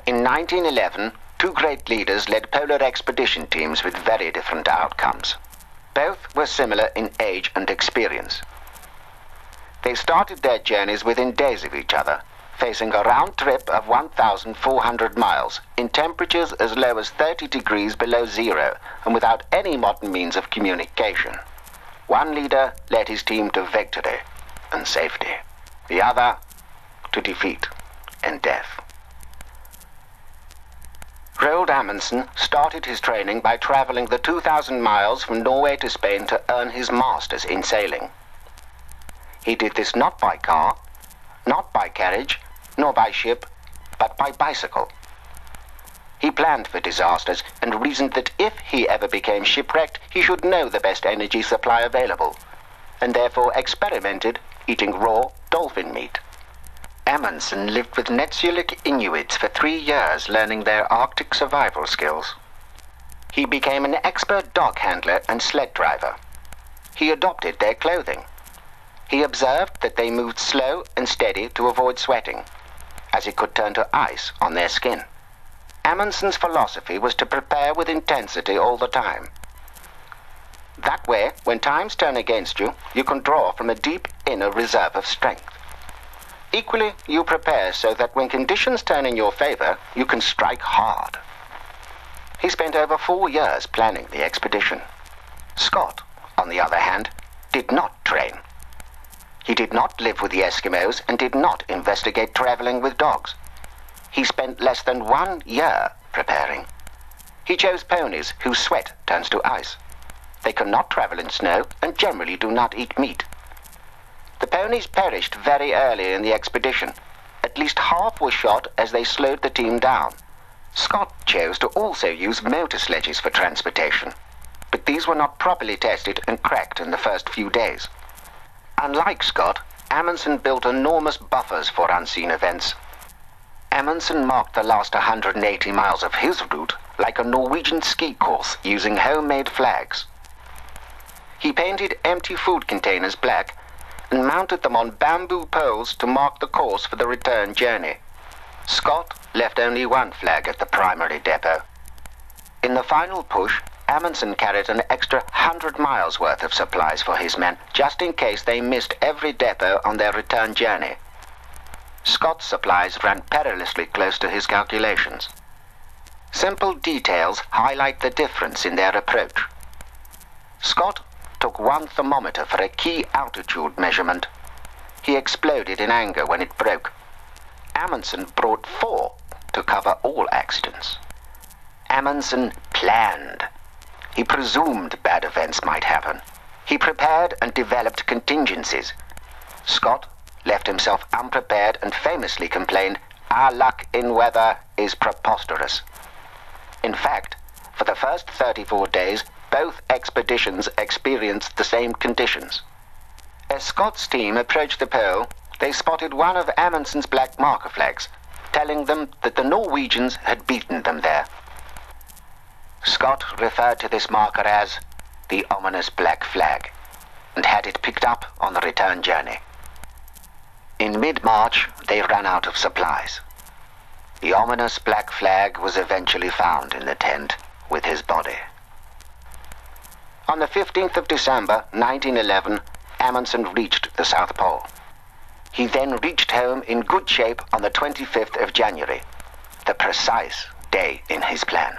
In 1911, two great leaders led polar expedition teams with very different outcomes. Both were similar in age and experience. They started their journeys within days of each other, facing a round trip of 1,400 miles in temperatures as low as 30 degrees below zero and without any modern means of communication. One leader led his team to victory and safety, the other to defeat and death. Roald Amundsen started his training by traveling the 2,000 miles from Norway to Spain to earn his master's in sailing. He did this not by car, not by carriage, nor by ship, but by bicycle. He planned for disasters and reasoned that if he ever became shipwrecked, he should know the best energy supply available, and therefore experimented eating raw dolphin meat. Amundsen lived with Netsulik Inuits for 3 years, learning their Arctic survival skills. He became an expert dog handler and sled driver. He adopted their clothing. He observed that they moved slow and steady to avoid sweating, as it could turn to ice on their skin. Amundsen's philosophy was to prepare with intensity all the time. That way, when times turn against you, you can draw from a deep inner reserve of strength. Equally, you prepare so that when conditions turn in your favor, you can strike hard. He spent over 4 years planning the expedition. Scott, on the other hand, did not train. He did not live with the Eskimos and did not investigate traveling with dogs. He spent less than 1 year preparing. He chose ponies whose sweat turns to ice. They cannot travel in snow and generally do not eat meat. The ponies perished very early in the expedition. At least half were shot as they slowed the team down. Scott chose to also use motor sledges for transportation, but these were not properly tested and cracked in the first few days. Unlike Scott, Amundsen built enormous buffers for unseen events. Amundsen marked the last 180 miles of his route like a Norwegian ski course using homemade flags. He painted empty food containers black and mounted them on bamboo poles to mark the course for the return journey. Scott left only one flag at the primary depot. In the final push, Amundsen carried an extra 100 miles worth of supplies for his men, just in case they missed every depot on their return journey. Scott's supplies ran perilously close to his calculations. Simple details highlight the difference in their approach. Scott took one thermometer for a key altitude measurement. He exploded in anger when it broke. Amundsen brought 4 to cover all accidents. Amundsen planned. He presumed bad events might happen. He prepared and developed contingencies. Scott left himself unprepared and famously complained, "Our luck in weather is preposterous." In fact, for the first 34 days, both expeditions experienced the same conditions. As Scott's team approached the pole, they spotted one of Amundsen's black marker flags, telling them that the Norwegians had beaten them there. Scott referred to this marker as the ominous black flag, and had it picked up on the return journey. In mid-March, they ran out of supplies. The ominous black flag was eventually found in the tent with his body. On the 15th of December, 1911, Amundsen reached the South Pole. He then reached home in good shape on the 25th of January, the precise day in his plan.